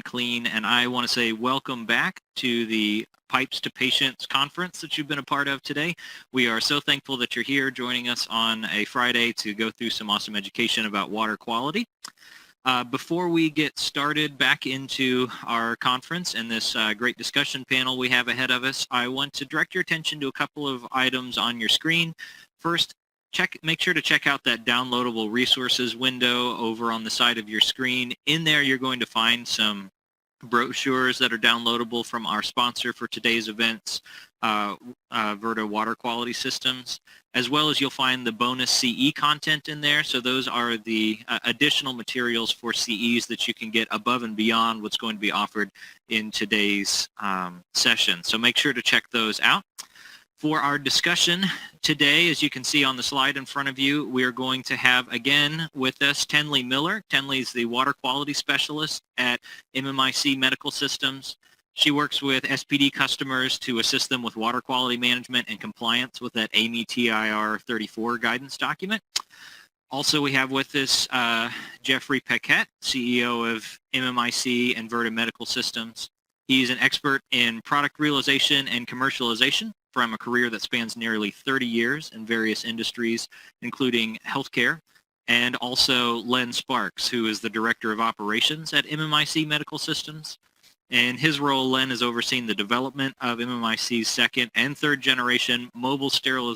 clean, and I want to say welcome back to the Pipes to Patients conference that you've been a part of today. We are so thankful that you're here joining us on a Friday to go through some awesome education about water quality. Before we get started back into our conference and this great discussion panel we have ahead of us, I want to direct your attention to a couple of items on your screen. First, make sure to check out that downloadable resources window over on the side of your screen. In there, you're going to find some brochures that are downloadable from our sponsor for today's events, Verta Water Quality Systems, as well as you'll find the bonus CE content in there. So those are the additional materials for CEs that you can get above and beyond what's going to be offered in today's session. So make sure to check those out. For our discussion today, as you can see on the slide in front of you, we are going to have again with us Tenley Miller. Tenley is the water quality specialist at MMIC Medical Systems. She works with SPD customers to assist them with water quality management and compliance with that AMI TIR 34 guidance document. Also, we have with us Jeffrey Paquette, CEO of MMIC and Verta Medical Systems. He's an expert in product realization and commercialization from a career that spans nearly 30 years in various industries, including healthcare, and also Len Sparks, who is the Director of Operations at MMIC Medical Systems. In his role, Len has overseen the development of MMIC's second and third generation mobile sterile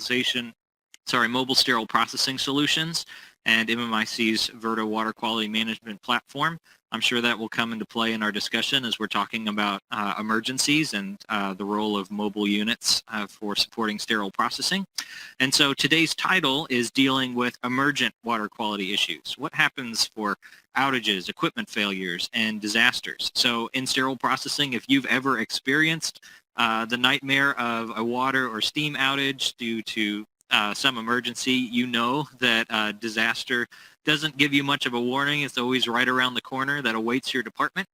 processing solutions and MMIC's Verta water quality management platform. I'm sure that will come into play in our discussion as we're talking about emergencies and the role of mobile units for supporting sterile processing. And so today's title is dealing with emergent water quality issues. What happens for outages, equipment failures, and disasters? So in sterile processing, if you've ever experienced the nightmare of a water or steam outage due to some emergency, you know that disaster doesn't give you much of a warning. It's always right around the corner that awaits your department.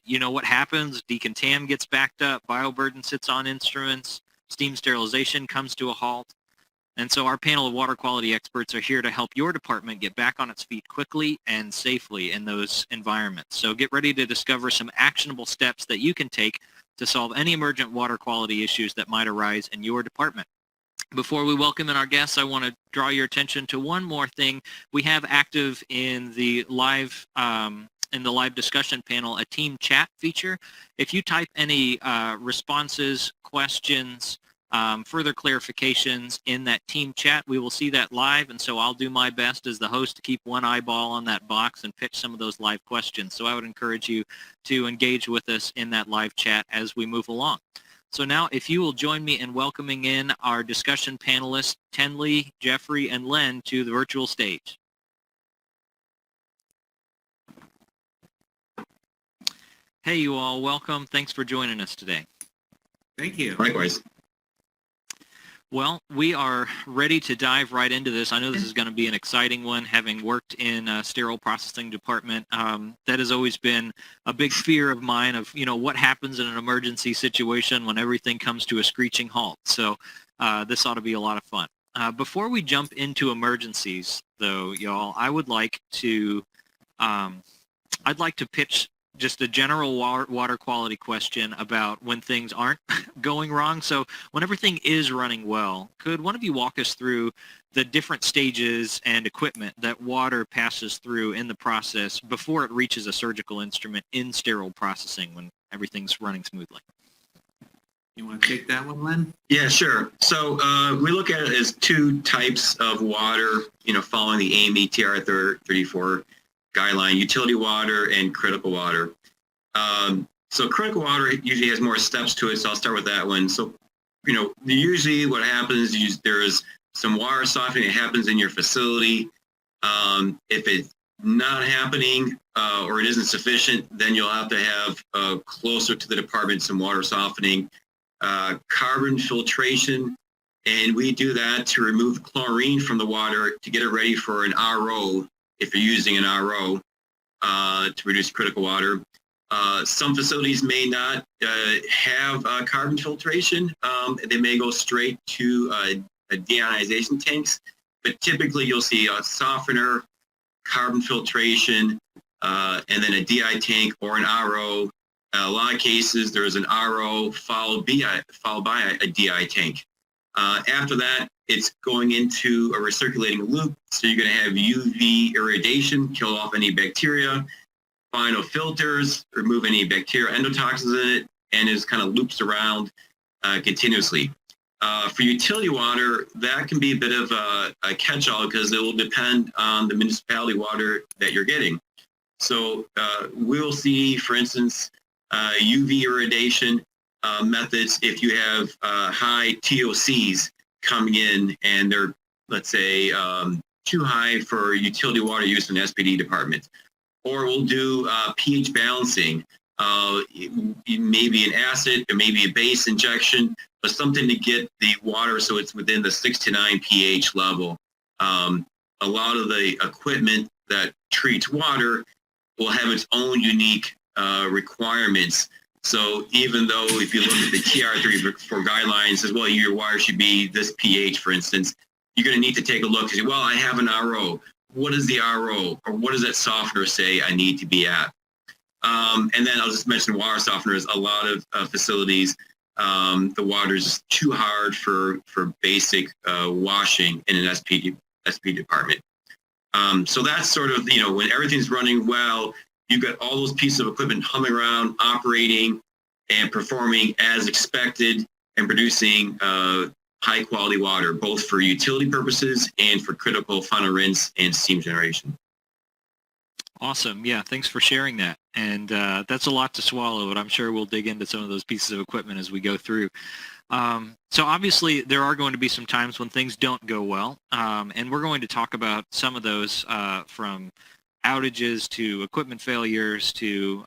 You know what happens. Decontam gets backed up. Bioburden sits on instruments. Steam sterilization comes to a halt. And so our panel of water quality experts are here to help your department get back on its feet quickly and safely in those environments. So get ready to discover some actionable steps that you can take to solve any emergent water quality issues that might arise in your department. Before we welcome in our guests, I want to draw your attention to one more thing. We have active in the live discussion panel a team chat feature. If you type any responses, questions, further clarifications in that team chat, we will see that live, and so I'll do my best as the host to keep one eyeball on that box and pitch some of those live questions. So I would encourage you to engage with us in that live chat as we move along. So now, if you will join me in welcoming in our discussion panelists, Tenley, Jeffrey, and Len to the virtual stage. Hey, you all, welcome. Thanks for joining us today. Thank you. Likewise. Well, we are ready to dive right into this. I know this is going to be an exciting one, having worked in a sterile processing department. That has always been a big fear of mine of, what happens in an emergency situation when everything comes to a screeching halt. So this ought to be a lot of fun. Before we jump into emergencies, though, y'all, I'd like to pitch just a general water quality question about when things aren't going wrong. So when everything is running well, could one of you walk us through the different stages and equipment that water passes through in the process before it reaches a surgical instrument in sterile processing when everything's running smoothly? You want to take that one, Len? Yeah, sure. So we look at it as two types of water, following the AMI TR 34 guideline: utility water and critical water. So critical water usually has more steps to it, so I'll start with that one. So, usually what happens is there is some water softening that happens in your facility. If it's not happening or it isn't sufficient, then you'll have to have closer to the department some water softening, carbon filtration, and we do that to remove chlorine from the water to get it ready for an RO, if you're using an RO, to reduce critical water. Some facilities may not have carbon filtration. They may go straight to deionization tanks, but typically you'll see a softener, carbon filtration, and then a DI tank or an RO. A lot of cases, there's an RO followed by a DI tank. After that, it's going into a recirculating loop. So you're going to have UV irradiation, kill off any bacteria, final filters, remove any bacteria endotoxins in it, and it kind of loops around continuously. For utility water, that can be a bit of a catch-all because it will depend on the municipality water that you're getting. So we'll see, for instance, UV irradiation methods if you have high TOCs coming in and they're, let's say, too high for utility water use in the SPD department. Or we'll do pH balancing, maybe an acid or maybe a base injection, but something to get the water so it's within the 6 to 9 pH level. A lot of the equipment that treats water will have its own unique requirements. So even though if you look at the TR34 guidelines as well, your water should be this pH, for instance, you're going to need to take a look and say, well, I have an RO. What is the RO, or what does that softener say I need to be at? And then I'll just mention water softeners. A lot of facilities, the water is too hard for basic washing in an SP department. So that's sort of, when everything's running well, you've got all those pieces of equipment humming around, operating and performing as expected and producing high quality water, both for utility purposes and for critical final rinse and steam generation. Awesome. Yeah, thanks for sharing that. And that's a lot to swallow, but I'm sure we'll dig into some of those pieces of equipment as we go through. So obviously there are going to be some times when things don't go well, and we're going to talk about some of those from outages to equipment failures to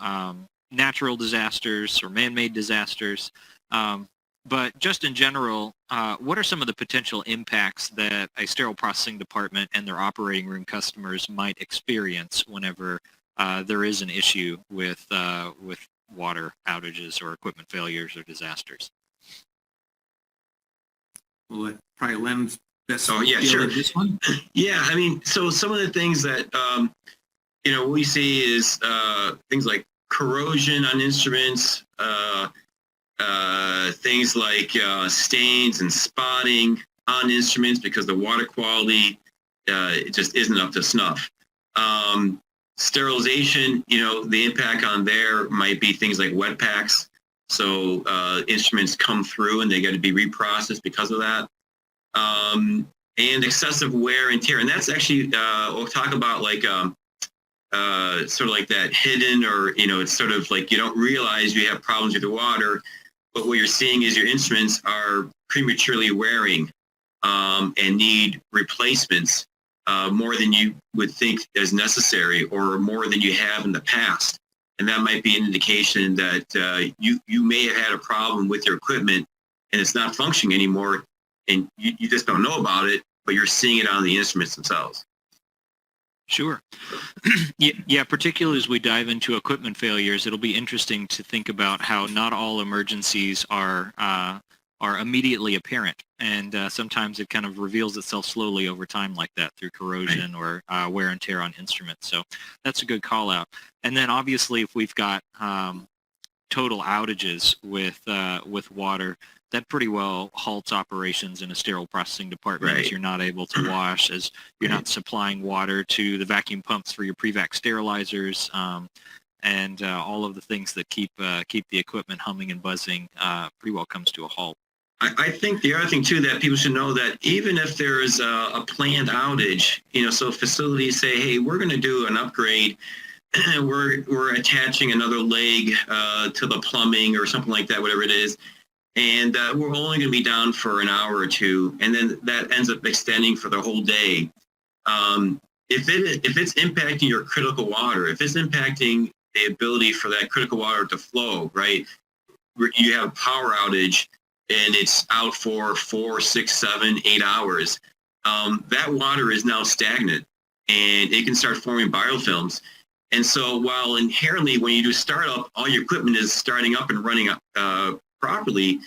natural disasters or man-made disasters. But just in general, what are some of the potential impacts that a sterile processing department and their operating room customers might experience whenever there is an issue with water outages or equipment failures or disasters? Well, probably Len's best. Oh, yeah, sure. This one. Yeah, I mean, so some of the things that we see is things like corrosion on instruments, things like stains and spotting on instruments because the water quality it just isn't up to snuff. Sterilization, the impact on there might be things like wet packs. So instruments come through and they got to be reprocessed because of that. And excessive wear and tear. And that's actually, we'll talk about like sort of like that hidden, or, it's sort of like you don't realize you have problems with the water, but what you're seeing is your instruments are prematurely wearing and need replacements more than you would think is necessary or more than you have in the past. And that might be an indication that you may have had a problem with your equipment and it's not functioning anymore, and you just don't know about it, but you're seeing it on the instruments themselves. Sure. Yeah, particularly as we dive into equipment failures, it'll be interesting to think about how not all emergencies are immediately apparent, and sometimes it kind of reveals itself slowly over time like that through corrosion or wear and tear on instruments. So that's a good call out. And then obviously if we've got total outages with water, that pretty well halts operations in a sterile processing department as you're not able to wash, as you're not supplying water to the vacuum pumps for your pre-vac sterilizers, and all of the things that keep the equipment humming and buzzing pretty well comes to a halt. I think the other thing too that people should know, that even if there is a planned outage, so facilities say, hey, we're going to do an upgrade, we're attaching another leg to the plumbing or something like that, whatever it is, and we're only going to be down for an hour or two, and then that ends up extending for the whole day. If it's impacting your critical water, if it's impacting the ability for that critical water to flow, right? You have a power outage and it's out for 4, 6, 7, 8 hours. That water is now stagnant and it can start forming biofilms. And so while inherently when you do startup, all your equipment is starting up and running properly,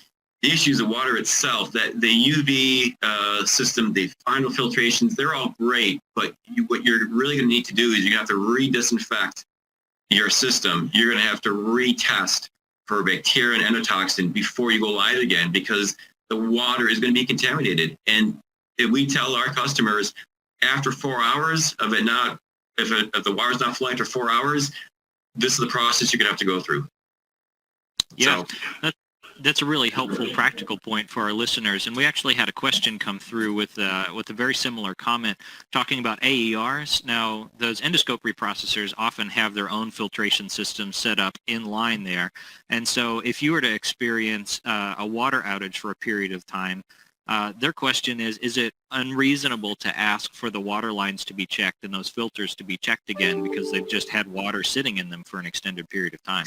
the issues of water itself, that the UV system, the final filtrations, they're all great. But what you're really going to need to do is you're going to have to re-disinfect your system, you're going to have to retest for bacteria and endotoxin before you go live again, because the water is going to be contaminated. And if we tell our customers after 4 hours of it not, if the water's not flowing after 4 hours, this is the process you're going to have to go through. Yeah, So, that's a really helpful practical point for our listeners. And we actually had a question come through with a very similar comment talking about AERs. Now, those endoscope reprocessors often have their own filtration system set up in line there. And so if you were to experience a water outage for a period of time, their question is it unreasonable to ask for the water lines to be checked and those filters to be checked again because they've just had water sitting in them for an extended period of time?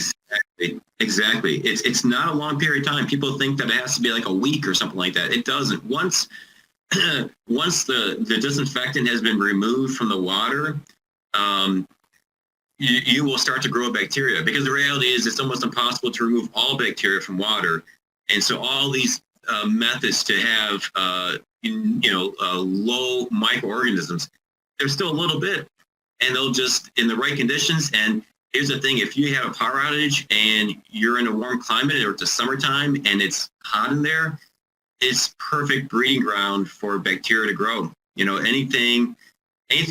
Exactly. It's not a long period of time. People think that it has to be like a week or something like that. It doesn't. Once the disinfectant has been removed from the water, you will start to grow bacteria, because the reality is it's almost impossible to remove all bacteria from water. And so all these methods to have low microorganisms, there's still a little bit, and they'll just, in the right conditions. And here's the thing: if you have a power outage and you're in a warm climate or it's the summertime and it's hot in there, it's perfect breeding ground for bacteria to grow. Anything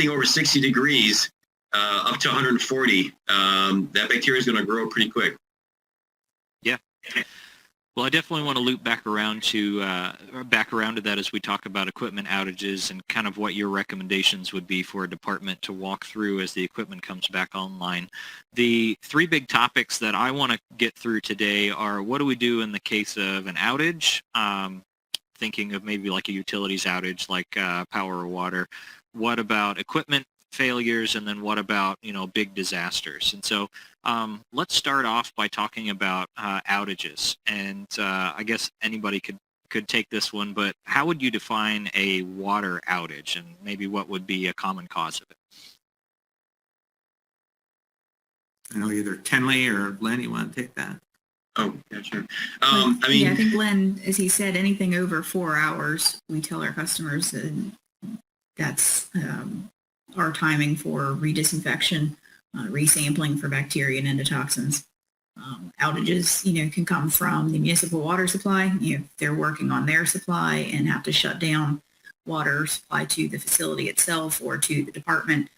over 60 degrees up to 140, that bacteria is going to grow pretty quick. Yeah. Well, I definitely want to loop back around to that as we talk about equipment outages and kind of what your recommendations would be for a department to walk through as the equipment comes back online. The three big topics that I want to get through today are: what do we do in the case of an outage? Thinking of maybe like a utilities outage, like power or water. What about equipment failures? And then what about, big disasters? And so let's start off by talking about outages. And I guess anybody could take this one, but how would you define a water outage, and maybe what would be a common cause of it? I know either Kenley or Len, you want to take that? Oh, yeah, sure. I think Len, as he said, anything over 4 hours, we tell our customers that that's our timing for redisinfection, resampling for bacteria and endotoxins. Outages, can come from the municipal water supply. If they're working on their supply and have to shut down water supply to the facility itself or to the department,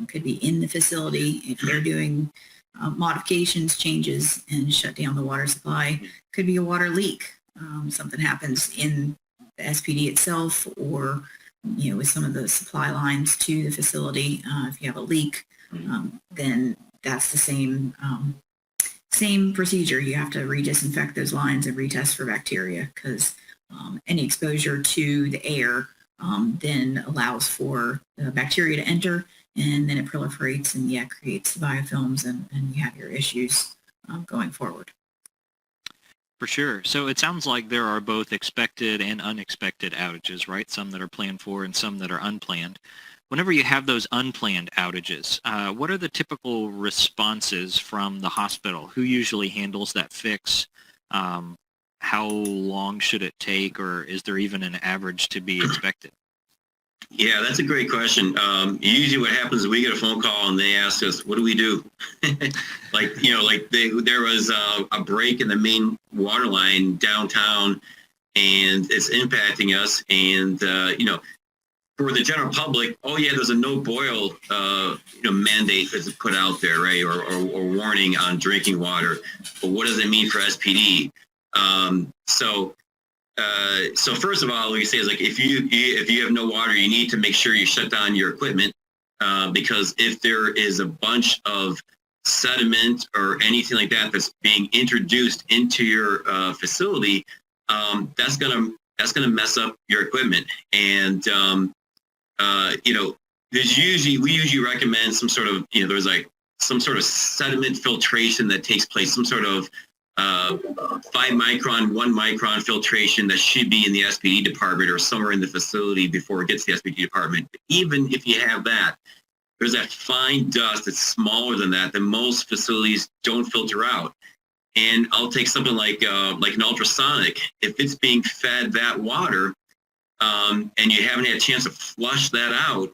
could be in the facility. If they're doing modifications, changes, and shut down the water supply, could be a water leak. Something happens in the SPD itself, or with some of the supply lines to the facility. If you have a leak, then that's the same procedure. You have to redisinfect those lines and retest for bacteria, because any exposure to the air then allows for the bacteria to enter, and then it proliferates and creates biofilms, and you have your issues going forward. For sure. So it sounds like there are both expected and unexpected outages, right? Some that are planned for and some that are unplanned. Whenever you have those unplanned outages, what are the typical responses from the hospital? Who usually handles that fix? How long should it take, or is there even an average to be expected? Yeah, that's a great question. Usually what happens is we get a phone call and they ask us, what do we do? There was a break in the main water line downtown, and it's impacting us. And, for the general public, there's a no boil, mandate that's put out there, right? Or warning on drinking water. But what does it mean for SPD? So first of all, what we say is, like, if you have no water, you need to make sure you shut down your equipment, because if there is a bunch of sediment or anything like that that's being introduced into your facility, that's gonna mess up your equipment. And we usually recommend some sort of there's like some sort of sediment filtration that takes place, some sort of 5 micron, 1 micron filtration that should be in the SPD department or somewhere in the facility before it gets to the SPD department. But even if you have that, there's that fine dust that's smaller than that most facilities don't filter out. And I'll take something like an ultrasonic. If it's being fed that water, and you haven't had a chance to flush that out,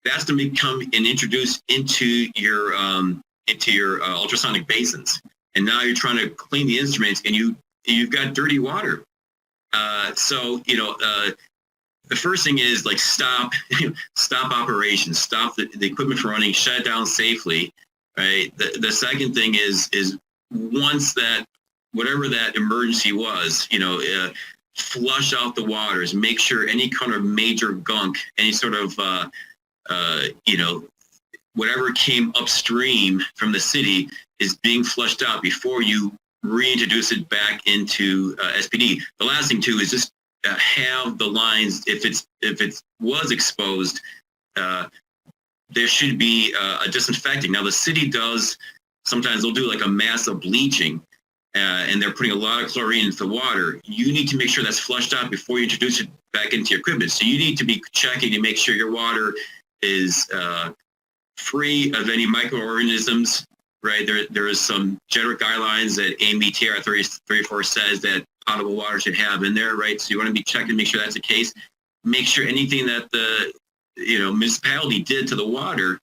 that's to become and introduce into your ultrasonic basins. And now you're trying to clean the instruments, and you've got dirty water. The first thing is like stop operations, stop the equipment from running, shut it down safely. Right. The second thing is once that whatever that emergency was, flush out the waters, make sure any kind of major gunk, any sort of whatever came upstream from the city is being flushed out before you reintroduce it back into SPD. The last thing too is just have the lines, if it was exposed, there should be a disinfecting. Now the city does, sometimes they'll do like a massive bleaching and they're putting a lot of chlorine into the water. You need to make sure that's flushed out before you introduce it back into your equipment. So you need to be checking to make sure your water is free of any microorganisms, right? There is some general guidelines that AMETR 34 says that potable water should have in there, right? So you want to be checking to make sure that's the case. Make sure anything that the municipality did to the water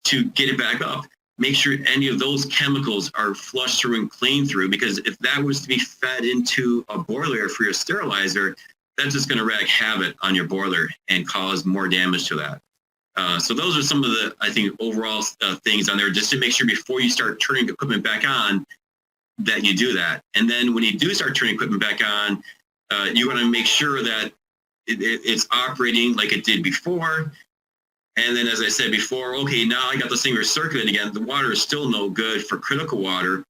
to get it back up, make sure any of those chemicals are flushed through and cleaned through, because if that was to be fed into a boiler for your sterilizer, that's just going to wreak havoc on your boiler and cause more damage to that. So those are some of the, I think, overall things on there, just to make sure before you start turning equipment back on that you do that. And then when you do start turning equipment back on, you want to make sure that it's operating like it did before. And then, as I said before, okay, now I got this thing recirculating again. The water is still no good for critical water.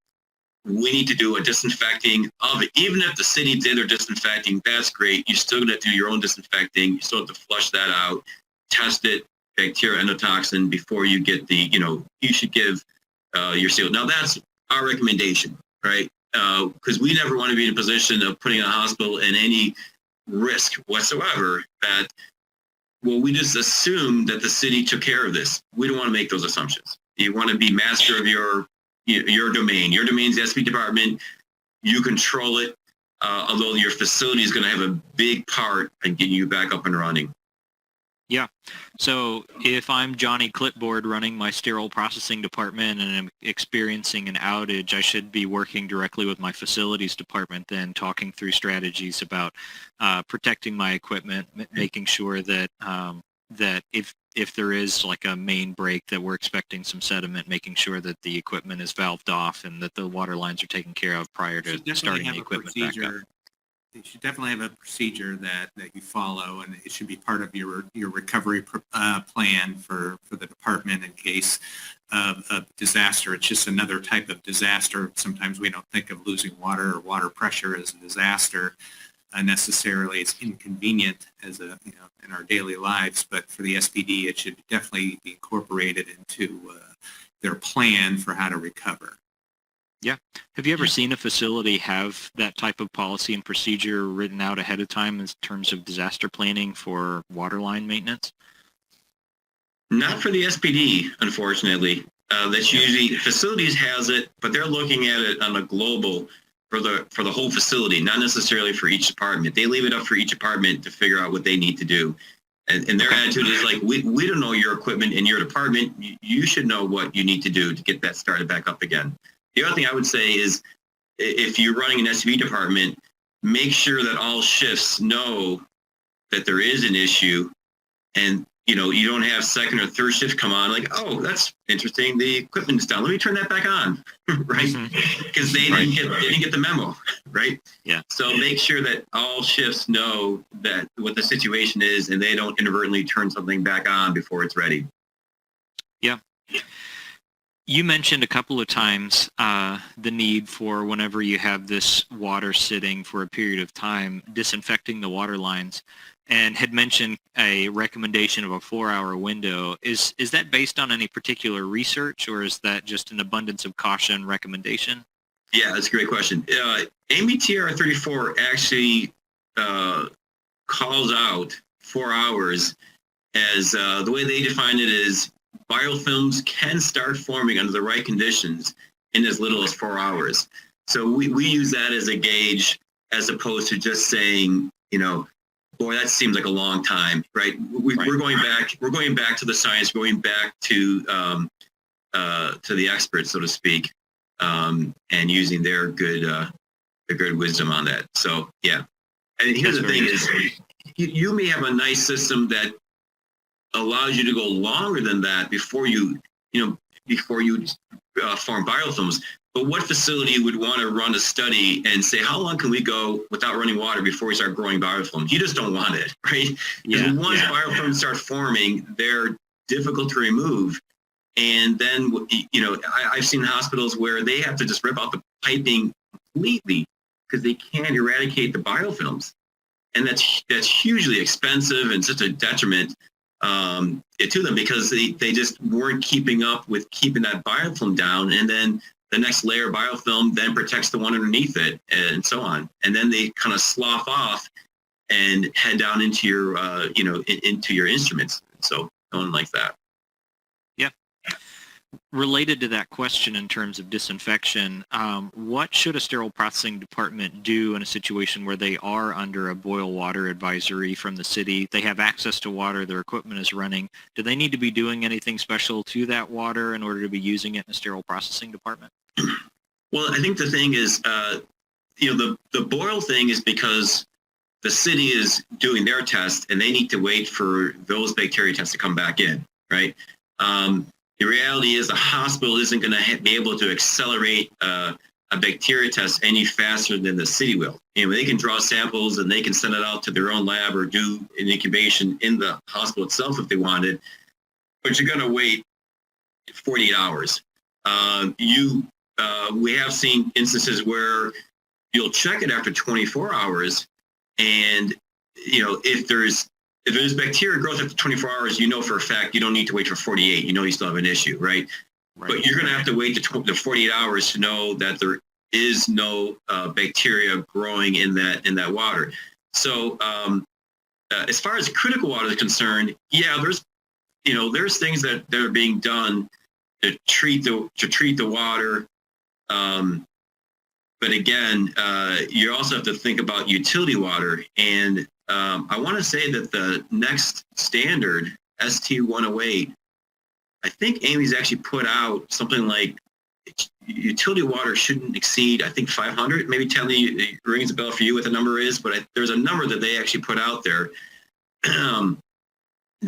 We need to do a disinfecting of it. Even if the city did their disinfecting, that's great. You're still going to do your own disinfecting. You still have to flush that out, test it, bacteria, endotoxin, before you get the, you should give your seal. Now, that's our recommendation, right? Because we never want to be in a position of putting a hospital in any risk whatsoever that, well, we just assume that the city took care of this. We don't want to make those assumptions. You want to be master of your domain. Your domain's the SP department. You control it, although your facility is going to have a big part in getting you back up and running. Yeah. So if I'm Johnny Clipboard running my sterile processing department and I'm experiencing an outage, I should be working directly with my facilities department, then talking through strategies about protecting my equipment, making sure that that if there is like a main break that we're expecting some sediment, making sure that the equipment is valved off and that the water lines are taken care of prior to starting the equipment back up. You should definitely have a procedure that you follow, and it should be part of your recovery plan for the department in case of a disaster. It's just another type of disaster. Sometimes we don't think of losing water or water pressure as a disaster necessarily. It's inconvenient as in our daily lives, but for the SPD, it should definitely be incorporated into their plan for how to recover. Yeah. Have you ever seen a facility have that type of policy and procedure written out ahead of time in terms of disaster planning for water line maintenance? Not for the SPD, unfortunately. That's usually, facilities has it, but they're looking at it on a global for the whole facility, not necessarily for each department. They leave it up for each department to figure out what they need to do. And their attitude is like, we don't know your equipment in your department. You should know what you need to do to get that started back up again. The other thing I would say is, if you're running an SV department, make sure that all shifts know that there is an issue, and you don't have second or third shift come on like, oh, that's interesting, the equipment's down, let me turn that back on, right? Because they didn't get the memo, right? Yeah. So make sure that all shifts know that what the situation is, and they don't inadvertently turn something back on before it's ready. Yeah. You mentioned a couple of times the need for, whenever you have this water sitting for a period of time, disinfecting the water lines, and had mentioned a recommendation of a 4-hour window. Is that based on any particular research, or is that just an abundance of caution recommendation? Yeah, that's a great question. AMETR 34 actually calls out 4 hours as the way they define it is, biofilms can start forming under the right conditions in as little as 4 hours. So we use that as a gauge, as opposed to just saying, boy, that seems like a long time, right? We're going back. We're going back to the science. Going back to the experts, so to speak, and using their good wisdom on that. So yeah, and here's the thing: is you may have a nice system that allows you to go longer than that before you form biofilms. But what facility would want to run a study and say, how long can we go without running water before we start growing biofilms? You just don't want it, right? Because once biofilms start forming, they're difficult to remove. And then, I've seen hospitals where they have to just rip out the piping completely because they can't eradicate the biofilms. And that's hugely expensive and such a detriment to them because they just weren't keeping up with keeping that biofilm down. And then the next layer of biofilm then protects the one underneath it and so on. And then they kind of slough off and head down into your, into your instruments. So going like that. Related to that question in terms of disinfection, what should a sterile processing department do in a situation where they are under a boil water advisory from the city? They have access to water, their equipment is running. Do they need to be doing anything special to that water in order to be using it in a sterile processing department? Well, I think the thing is, the boil thing is because the city is doing their test and they need to wait for those bacteria tests to come back in, right? The reality is the hospital isn't going to be able to accelerate a bacteria test any faster than the city will. They can draw samples and they can send it out to their own lab or do an incubation in the hospital itself if they wanted, but you're going to wait 48 hours. We have seen instances where you'll check it after 24 hours, and if there's bacteria growth after 24 hours, for a fact you don't need to wait for 48. You still have an issue, right? But you're going to have to wait the 48 hours to know that there is no bacteria growing in that water. So as far as critical water is concerned, there's things that are being done to treat the water. But again, you also have to think about utility water. And I want to say that the next standard, ST108, I think Amy's actually put out something like utility water shouldn't exceed, I think, 500. Maybe tell me, it rings a bell for you what the number is, but there's a number that they actually put out there. To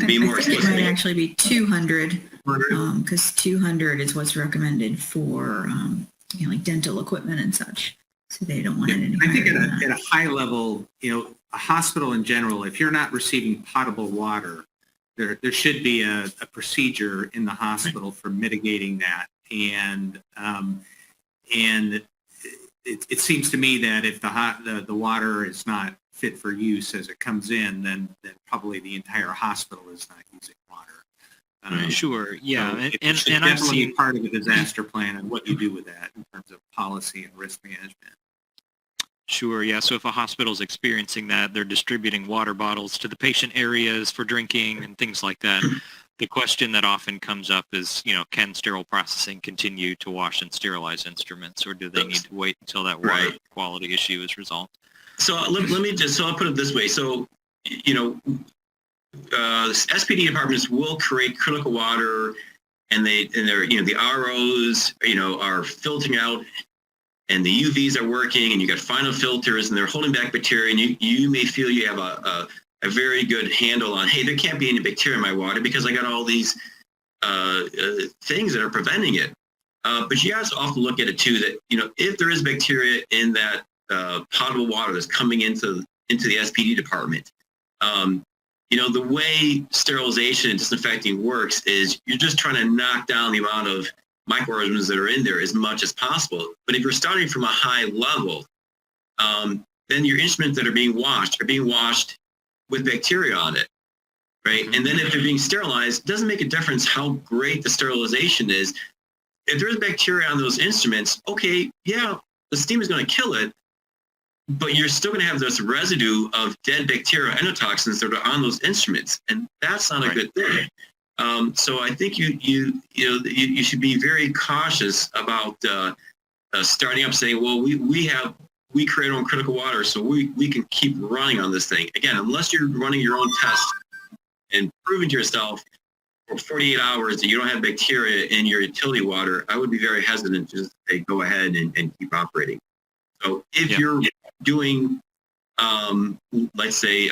be more explicit. It might actually be 200, because 200 is what's recommended for like dental equipment and such. So they don't want it any higher. I think at a high level, a hospital in general, if you're not receiving potable water, there should be a procedure in the hospital for mitigating that. And it seems to me that if the water is not fit for use as it comes in, then probably the entire hospital is not using water. Sure, yeah. So and it's I've definitely seen part of the disaster plan and what you do with that in terms of policy and risk management. Sure, yeah. So if a hospital is experiencing that, they're distributing water bottles to the patient areas for drinking and things like that. The question that often comes up is, can sterile processing continue to wash and sterilize instruments, or do they need to wait until that water quality issue is resolved? So let me I'll put it this way. So, SPD departments will create critical water, and the ROs, are filtering out, and the UVs are working, and you got final filters, and they're holding back bacteria, and you may feel you have a very good handle on, hey, there can't be any bacteria in my water because I got all these things that are preventing it. But you guys often look at it too, that if there is bacteria in that potable water that's coming into the SPD department, the way sterilization and disinfecting works is you're just trying to knock down the amount of microorganisms that are in there as much as possible. But if you're starting from a high level, then your instruments that are being washed with bacteria on it, right? And then if they're being sterilized, it doesn't make a difference how great the sterilization is. If there's bacteria on those instruments, okay, yeah, the steam is going to kill it, but you're still going to have this residue of dead bacteria, endotoxins that are on those instruments, and that's not a good thing. So I think you should be very cautious about starting up saying, well, we have we create our own critical water, so we can keep running on this thing. Again, unless you're running your own test and proving to yourself for 48 hours that you don't have bacteria in your utility water, I would be very hesitant to just say go ahead and keep operating. So if you're doing, let's say,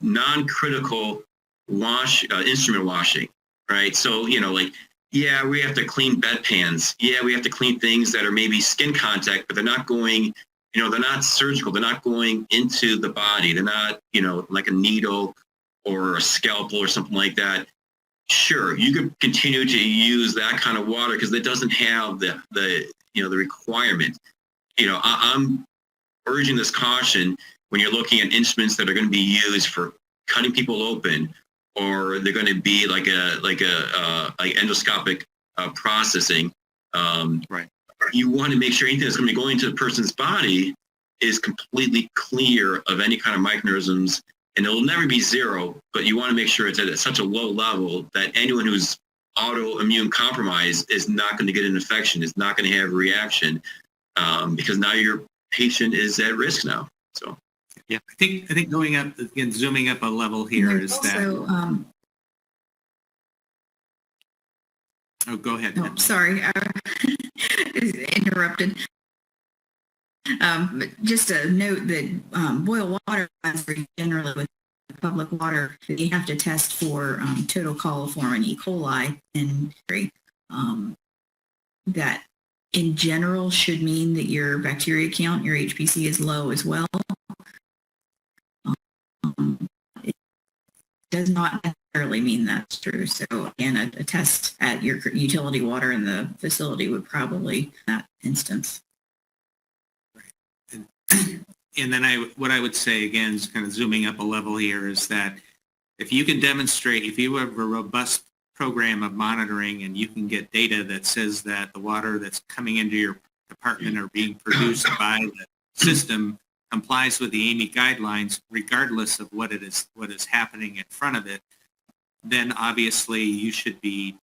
non-critical instrument washing, right? So, like, yeah, we have to clean bedpans. Yeah, we have to clean things that are maybe skin contact, but they're not going, they're not surgical. They're not going into the body. They're not, like a needle or a scalpel or something like that. Sure, you could continue to use that kind of water because it doesn't have the requirement. I'm urging this caution when you're looking at instruments that are going to be used for cutting people open, or they're going to be like endoscopic processing. Right. You want to make sure anything that's going to be going into the person's body is completely clear of any kind of microorganisms, and it'll never be zero, but you want to make sure it's at such a low level that anyone who's autoimmune compromised is not going to get an infection, is not going to have a reaction, because now your patient is at risk now. So, yeah, I think going up again, zooming up a level here is also, that. Oh, go ahead. Oh, sorry, I interrupted. But just a note that boil water generally with public water, you have to test for total coliform and E. coli, and that in general should mean that your bacteria count, your HPC, is low as well. It does not necessarily mean that's true. So again, a test at your utility water in the facility would probably in that instance. And then what I would say again is kind of zooming up a level here is that if you can demonstrate, if you have a robust program of monitoring and you can get data that says that the water that's coming into your department or being produced by the system complies with the AMI guidelines, regardless of what is happening in front of it, then obviously you should be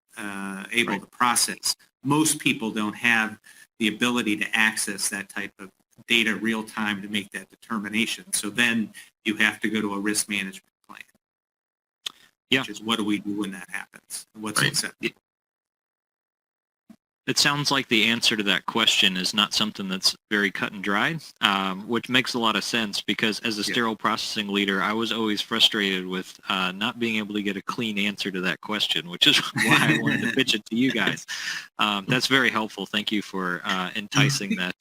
able to process. Most people don't have the ability to access that type of data real time to make that determination. So then you have to go to a risk management plan. Yeah. Which is, what do we do when that happens? What's acceptable? It sounds like the answer to that question is not something that's very cut and dried, which makes a lot of sense because as a sterile processing leader, I was always frustrated with not being able to get a clean answer to that question, which is why I wanted to pitch it to you guys. That's very helpful. Thank you for enticing that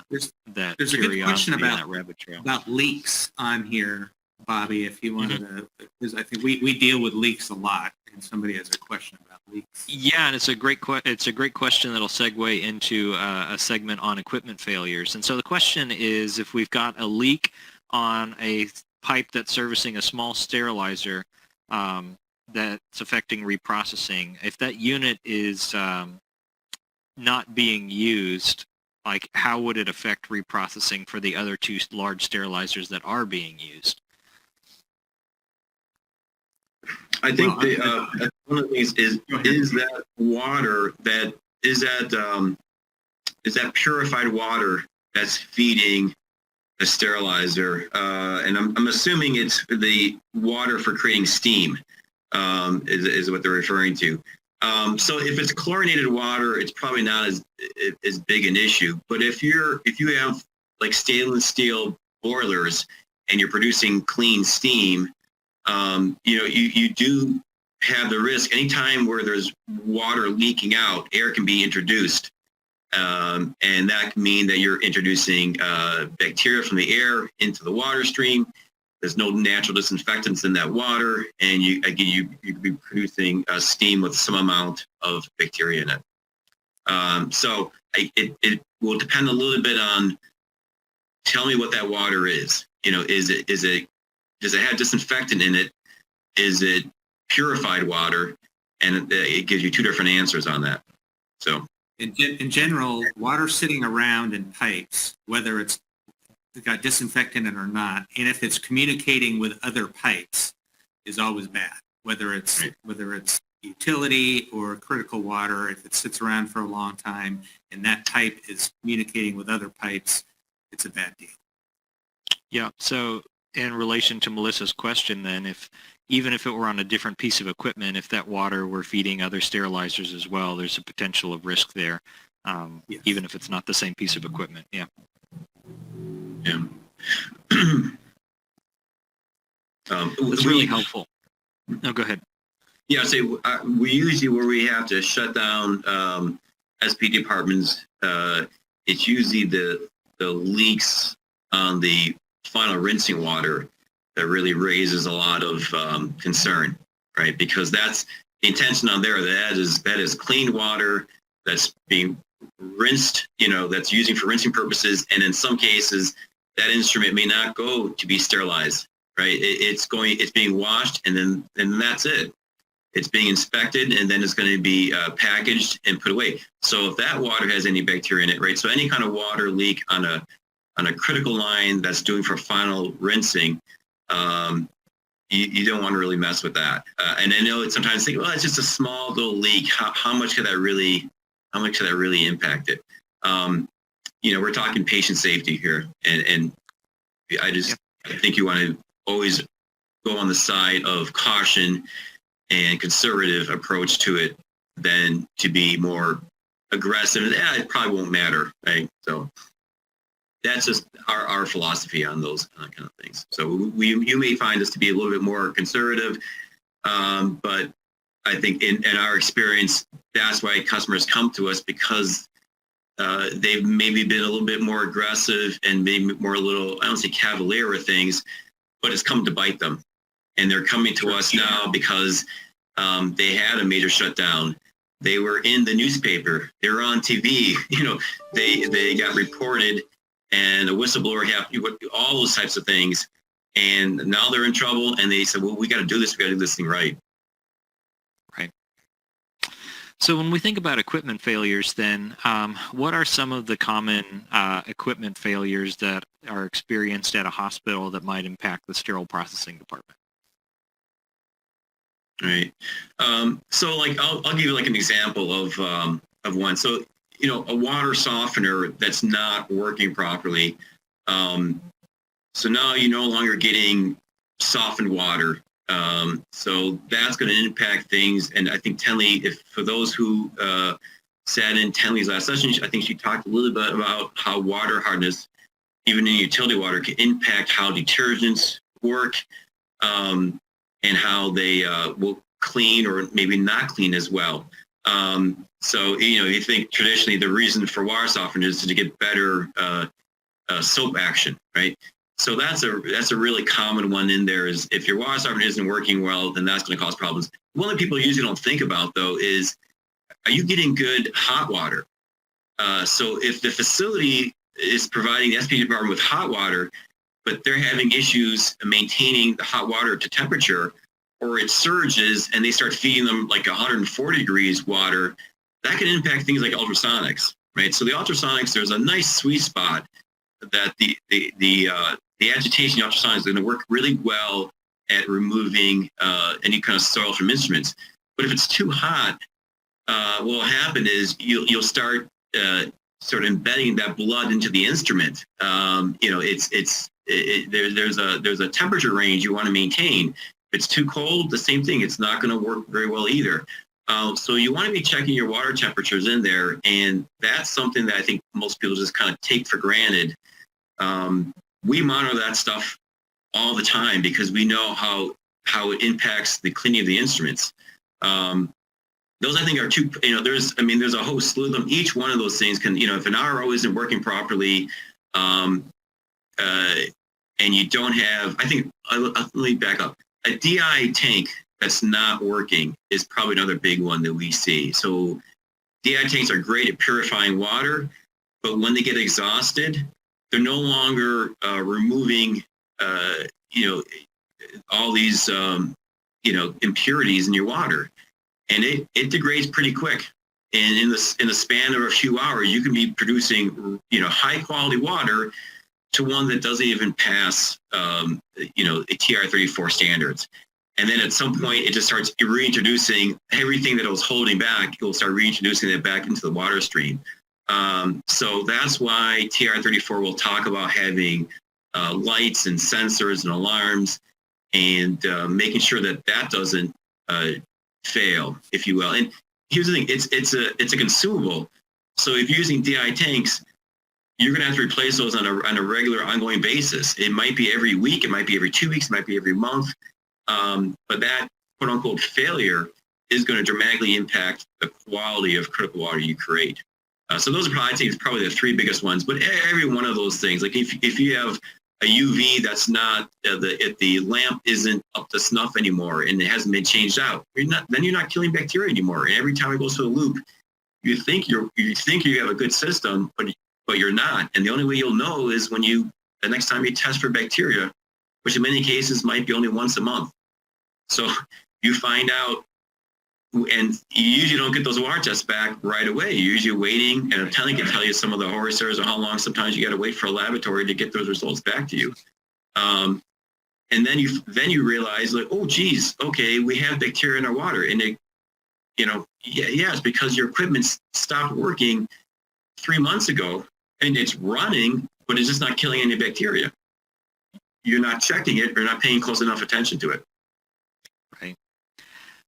There's curiosity a good question and that rabbit trail. about leaks on here, Bobby, if you wanted to, because I think we deal with leaks a lot, and somebody has a question about leaks. Yeah, and it's a great question that'll segue into a segment on equipment failures. And so the question is, if we've got a leak on a pipe that's servicing a small sterilizer that's affecting reprocessing, if that unit is not being used, like how would it affect reprocessing for the other two large sterilizers that are being used? I think one of the things is that water is that purified water that's feeding the sterilizer, and I'm assuming it's the water for creating steam is what they're referring to. So if it's chlorinated water, it's probably not as big an issue. But if you have like stainless steel boilers and you're producing clean steam, you do have the risk anytime where there's water leaking out, air can be introduced. And that can mean that you're introducing bacteria from the air into the water stream. There's no natural disinfectants in that water. And you could be producing steam with some amount of bacteria in it. So it will depend a little bit on, tell me what that water is. Does it have disinfectant in it? Is it purified water? And it gives you two different answers on that. So in general, water sitting around in pipes, whether it's got disinfectant in it or not, and if it's communicating with other pipes, is always bad. Whether it's utility or critical water, if it sits around for a long time and that pipe is communicating with other pipes, it's a bad deal. Yeah. So in relation to Melissa's question, then, even if it were on a different piece of equipment, if that water were feeding other sterilizers as well, there's a potential of risk there, Yes. even if it's not the same piece of equipment. Yeah. Yeah. It's really helpful. No, go ahead. Yeah, so we usually, where we have to shut down SP departments, it's usually the leaks on the final rinsing water that really raises a lot of concern, right? Because that's the intention on there. That is clean water that's being rinsed, that's using for rinsing purposes, and in some cases, that instrument may not go to be sterilized, right? It's being washed, and that's it. It's being inspected, and then it's going to be packaged and put away. So if that water has any bacteria in it, right? So any kind of water leak on a critical line that's doing for final rinsing, you don't want to really mess with that. And I know it's sometimes think, well, it's just a small little leak. How much could that really impact it? We're talking patient safety here, and I think you want to always go on the side of caution and conservative approach to it than to be more aggressive. It probably won't matter, right? So that's just our philosophy on those kind of things. So you may find us to be a little bit more conservative, but I think in our experience, that's why customers come to us, because they've maybe been a little bit more aggressive and maybe more a little, I don't say cavalier with things, but it's come to bite them. And they're coming to us now because they had a major shutdown. They were in the newspaper. They were on TV. They got reported, and a whistleblower happened. All those types of things. And now they're in trouble. And they said, "Well, we got to do this. We got to do this thing right." Right. So when we think about equipment failures, then what are some of the common equipment failures that are experienced at a hospital that might impact the sterile processing department? Right. So I'll give you an example of one. So, a water softener that's not working properly. So now you're no longer getting softened water. So that's going to impact things. And I think Tenley, for those who sat in Tenley's last session, I think she talked a little bit about how water hardness, even in utility water, can impact how detergents work. And how they will clean or maybe not clean as well. So, you think traditionally the reason for water softeners is to get better soap action, right? So that's a really common one in there, is if your water softener isn't working well, then that's going to cause problems. One that people usually don't think about, though, is, are you getting good hot water? So if the facility is providing the SP department with hot water, but they're having issues maintaining the hot water to temperature, or it surges and they start feeding them 140 degrees water, that can impact things like ultrasonics, right? So the ultrasonics, there's a nice sweet spot that the agitation ultrasonics is going to work really well at removing any kind of soil from instruments. But if it's too hot, what will happen is you'll start sort of embedding that blood into the instrument. There's a temperature range you want to maintain. If it's too cold, the same thing. It's not going to work very well either. So you want to be checking your water temperatures in there, and that's something that I think most people just kind of take for granted. We monitor that stuff all the time because we know how it impacts the cleaning of the instruments. Those I think are two. There's a whole slew of them. Each one of those things can, if an RO isn't working properly, and you don't have, I think, let me back up. A DI tank that's not working is probably another big one that we see. So DI tanks are great at purifying water, but when they get exhausted, they're no longer removing, all these, impurities in your water, and it degrades pretty quick. And in the span of a few hours, you can be producing, high quality water to one that doesn't even pass, TR34 standards. And then at some point, it just starts reintroducing everything that it was holding back. It will start reintroducing it back into the water stream. So that's why TR34 will talk about having lights and sensors and alarms, and making sure that that doesn't fail, if you will. And here's the thing: it's a consumable. So if you're using DI tanks, you're going to have to replace those on a regular, ongoing basis. It might be every week, it might be every 2 weeks, it might be every month. But that quote unquote failure is going to dramatically impact the quality of critical water you create. So those are probably the three biggest ones. But every one of those things, like if you have a UV that's not if the lamp isn't up to snuff anymore and it hasn't been changed out, then you're not killing bacteria anymore. And every time it goes through a loop, you think you have a good system, but you're not. And the only way you'll know is when the next time you test for bacteria, which in many cases might be only once a month. So you find out, and you usually don't get those water tests back right away. You're usually waiting, and a attendant can tell you some of the horror stories of how long sometimes you got to wait for a laboratory to get those results back to you. And then you realize, like, oh, geez, okay, we have bacteria in our water, and it's because your equipment stopped working 3 months ago, and it's running, but it's just not killing any bacteria. You're not checking it, or not paying close enough attention to it. Right.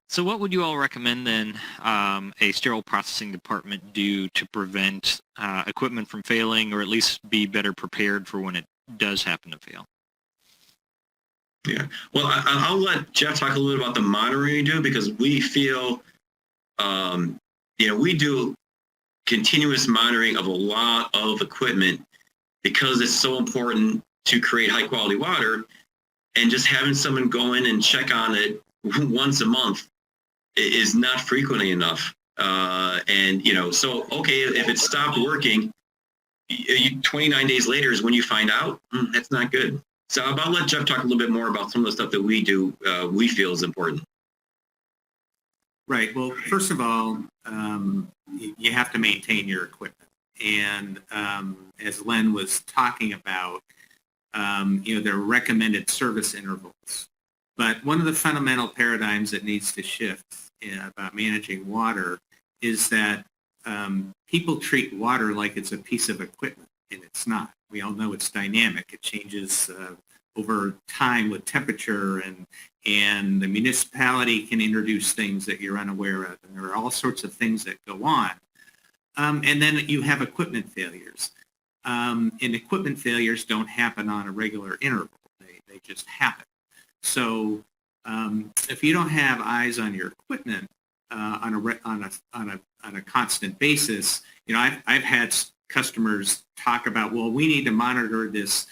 So what would you all recommend then a sterile processing department do to prevent equipment from failing, or at least be better prepared for when it does happen to fail? Yeah. Well, I'll let Jeff talk a little bit about the monitoring we do, because we feel, we do continuous monitoring of a lot of equipment because it's so important to create high quality water, and just having someone go in and check on it once a month is not frequently enough. So, okay, if it stopped working, 29 days later is when you find out, that's not good. So I'll let Jeff talk a little bit more about some of the stuff that we do, we feel is important. Right. Well, first of all, you have to maintain your equipment. And as Len was talking about, there are recommended service intervals. But one of the fundamental paradigms that needs to shift about managing water is that people treat water like it's a piece of equipment, and it's not. We all know it's dynamic. It changes over time with temperature, and the municipality can introduce things that you're unaware of, and there are all sorts of things that go on. And then you have equipment failures. And equipment failures don't happen on a regular interval. They just happen. So if you don't have eyes on your equipment on a constant basis, I've had customers talk about, well, we need to monitor this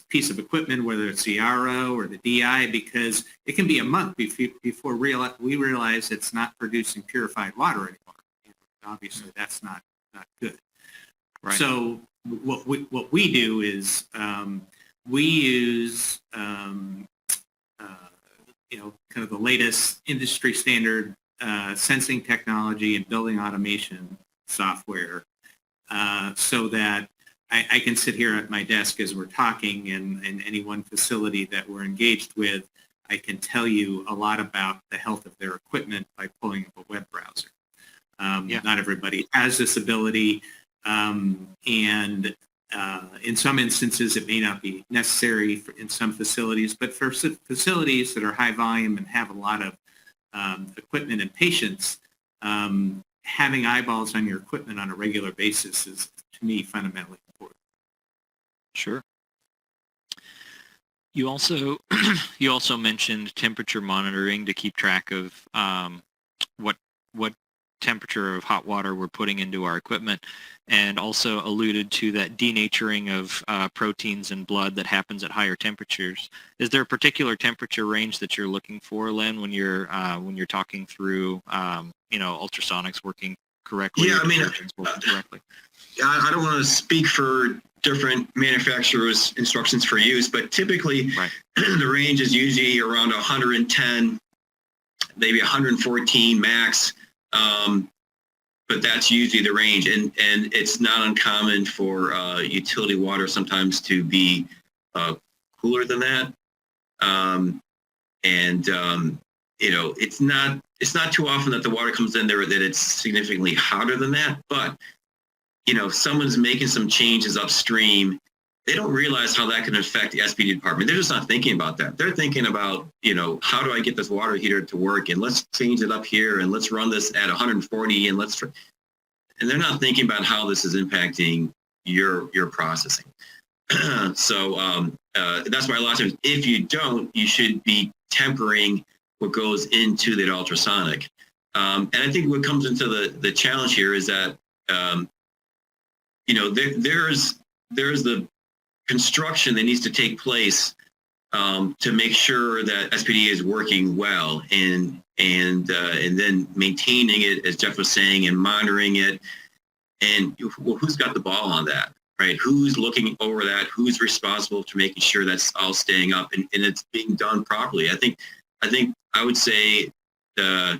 piece of equipment, whether it's the RO or the DI, because it can be a month before we realize it's not producing purified water anymore. Obviously, that's not good. Right. So what we do is we use kind of the latest industry standard sensing technology and building automation software, so that I can sit here at my desk as we're talking, and in any one facility that we're engaged with, I can tell you a lot about the health of their equipment by pulling up a web browser. Not everybody has this ability, and in some instances it may not be necessary in some facilities, but for facilities that are high volume and have a lot of equipment and patients, having eyeballs on your equipment on a regular basis is, to me, fundamentally important. Sure. You also mentioned temperature monitoring to keep track of what temperature of hot water we're putting into our equipment, and also alluded to that denaturing of proteins in blood that happens at higher temperatures. Is there a particular temperature range that you're looking for, Len, when you're talking through ultrasonics working correctly? Yeah, working correctly? I don't want to speak for different manufacturers' instructions for use, but typically the range is usually around 110, maybe 114 max. But that's usually the range, and it's not uncommon for utility water sometimes to be cooler than that. It's not too often that the water comes in there that it's significantly hotter than that. But if someone's making some changes upstream they don't realize how that can affect the SPD department. They're just not thinking about that. They're thinking about, how do I get this water heater to work, and let's change it up here, and let's run this at 140, and they're not thinking about how this is impacting your processing. So that's why a lot of times, if you don't, you should be tempering what goes into that ultrasonic. And I think what comes into the challenge here is that, there's the construction that needs to take place to make sure that SPD is working well, and then maintaining it, as Jeff was saying, and monitoring it. And who's got the ball on that, right? Who's looking over that? Who's responsible for making sure that's all staying up and it's being done properly? I think I would say the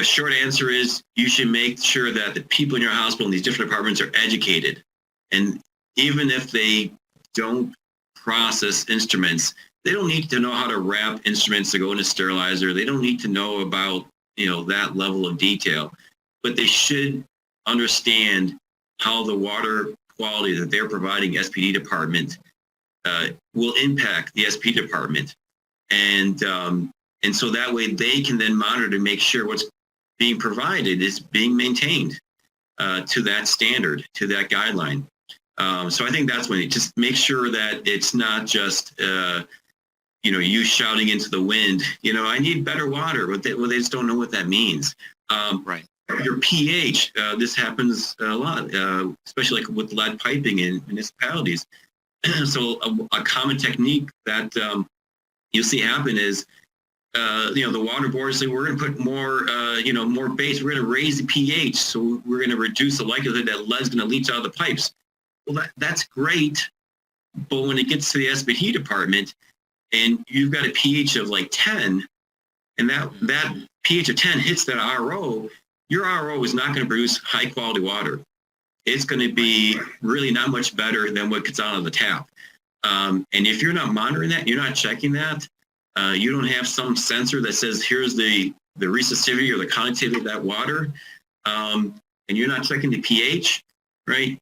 short answer is you should make sure that the people in your hospital in these different departments are educated. And even if they don't process instruments, they don't need to know how to wrap instruments to go in a sterilizer. They don't need to know about, that level of detail, but they should understand how the water quality that they're providing SPD department will impact the SPD department. And so that way they can then monitor to make sure what's being provided is being maintained to that standard, to that guideline. So I think that's when it just make sure that it's not just, you shouting into the wind, I need better water, but they just don't know what that means. Right. Your pH, this happens a lot, especially like with lead piping in municipalities. So a common technique that you'll see happen is, the water board say we're going to put more, more base. We're going to raise the pH, so we're going to reduce the likelihood that lead's going to leach out of the pipes. Well, that's great, but when it gets to the SPD department, and you've got a pH of like 10, and that pH of 10 hits that RO, your RO is not going to produce high quality water. It's going to be really not much better than what gets out of the tap. And if you're not monitoring that, you're not checking that, you don't have some sensor that says here's the resistivity or the conductivity of that water, and you're not checking the pH, right?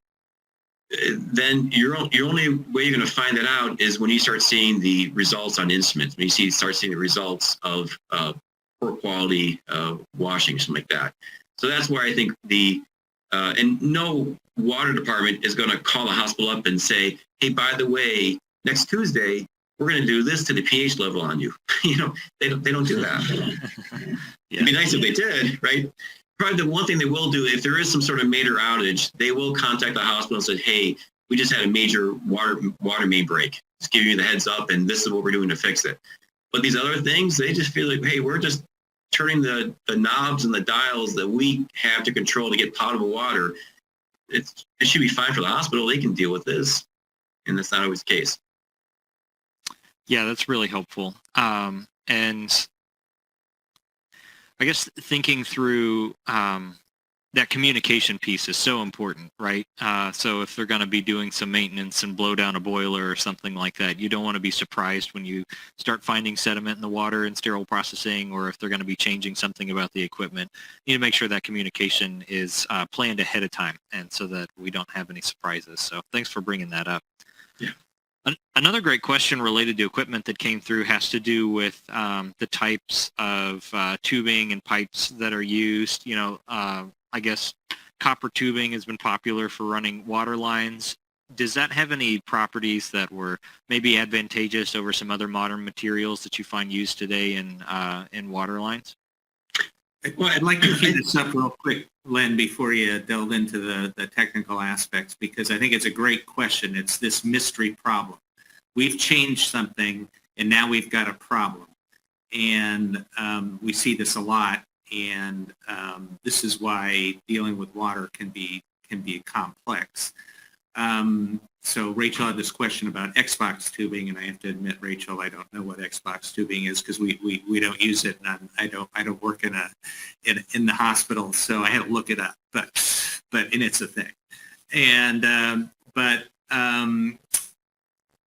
Then your only way you're going to find that out is when you start seeing the results on instruments. When you start seeing the results of poor quality washing, something like that. So that's where I think and no water department is going to call the hospital up and say, hey, by the way, next Tuesday, we're going to do this to the pH level on you. They don't do that. It'd be nice if they did, right? Probably the one thing they will do, if there is some sort of major outage, they will contact the hospital and say, hey, we just had a major water main break. Just give you the heads up, and this is what we're doing to fix it. But these other things, they just feel like, hey, we're just turning the knobs and the dials that we have to control to get potable water. It should be fine for the hospital. They can deal with this. And that's not always the case. Yeah, that's really helpful. And I guess thinking through that communication piece is so important, right? So if they're going to be doing some maintenance and blow down a boiler or something like that, you don't want to be surprised when you start finding sediment in the water in sterile processing, or if they're going to be changing something about the equipment. You need to make sure that communication is planned ahead of time, and so that we don't have any surprises. So thanks for bringing that up. Yeah. Another great question related to equipment that came through has to do with the types of tubing and pipes that are used. I guess copper tubing has been popular for running water lines. Does that have any properties that were maybe advantageous over some other modern materials that you find used today in water lines? Well, I'd like to clear this up real quick, Len, before you delve into the technical aspects, because I think it's a great question. It's this mystery problem. We've changed something, and now we've got a problem. And we see this a lot, and this is why dealing with water can be complex. So Rachel had this question about Xbox tubing, and I have to admit, Rachel, I don't know what Xbox tubing is because we don't use it, and I don't work in the hospital, so I had to look it up. But it's a thing, and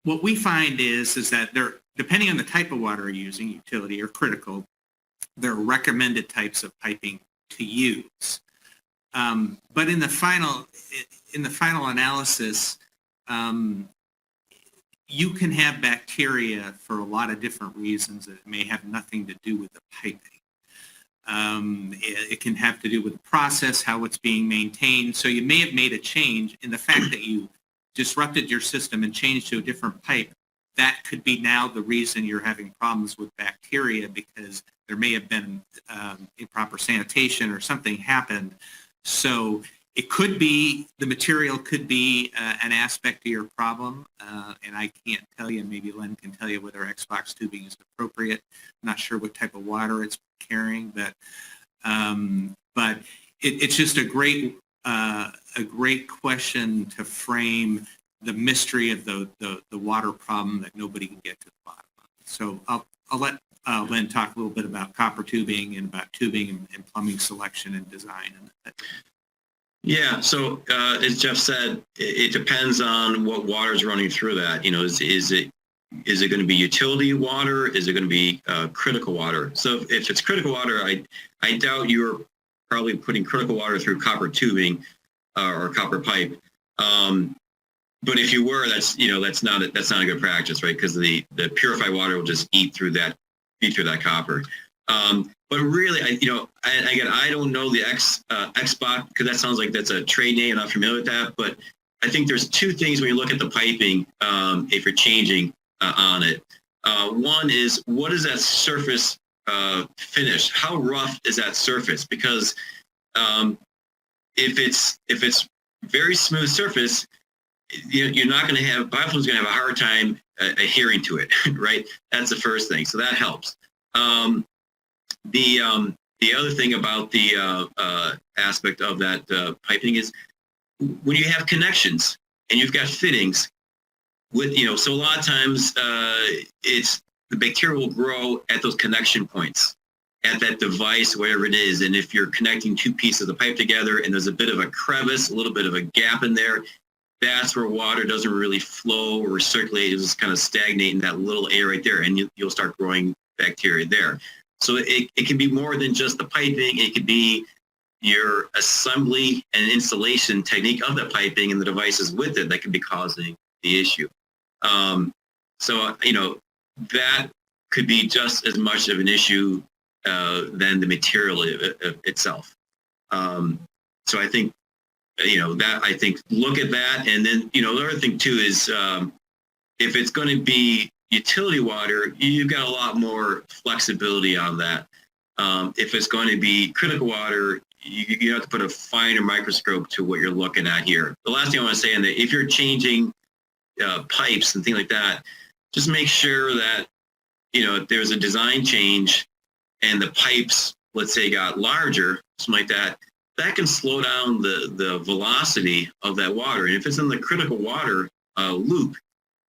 what we find is that there, depending on the type of water you're using, utility or critical, there are recommended types of piping to use. But in the final analysis, you can have bacteria for a lot of different reasons that may have nothing to do with the piping. It can have to do with the process, how it's being maintained. So you may have made a change in the fact that you disrupted your system and changed to a different pipe. That could be now the reason you're having problems with bacteria, because there may have been improper sanitation or something happened. So it could be, the material could be an aspect of your problem, and I can't tell you, maybe Len can tell you whether Xbox tubing is appropriate. I'm not sure what type of water it's carrying, but it's just a great question to frame the mystery of the water problem that nobody can get to the bottom of. So I'll let Len talk a little bit about copper tubing and about tubing and plumbing selection and design. Yeah, so as Jeff said, it depends on what water is running through that. You know, is it going to be utility water? Is it going to be critical water? So if it's critical water, I doubt you're probably putting critical water through copper tubing or copper pipe. But if you were, that's not a good practice, right? Because the purified water will just eat through that copper. But really, I don't know the Xbox, because that sounds like that's a trade name. I'm not familiar with that. But I think there's two things when you look at the piping, if you're changing on it. One is, what is that surface finish? How rough is that surface? Because if it's very smooth surface, you're not going to have, biofilm's going to have a hard time adhering to it, right? That's the first thing. So that helps. The other thing about the aspect of that piping is when you have connections and you've got fittings with, so a lot of times it's the bacteria will grow at those connection points, at that device, whatever it is. And if you're connecting two pieces of the pipe together and there's a bit of a crevice, a little bit of a gap in there, that's where water doesn't really flow or circulate. It's just kind of stagnate in that little area right there, and you'll start growing bacteria there. So it can be more than just the piping. It could be your assembly and installation technique of the piping and the devices with it that could be causing the issue. So that could be just as much of an issue than the material itself. So I think, look at that. And then, the other thing too is if it's going to be utility water, you've got a lot more flexibility on that. If it's going to be critical water, you have to put a finer microscope to what you're looking at here. The last thing I want to say is that if you're changing pipes and things like that, just make sure that, if there's a design change and the pipes, let's say, got larger, something like that, that can slow down the velocity of that water. And if it's in the critical water loop,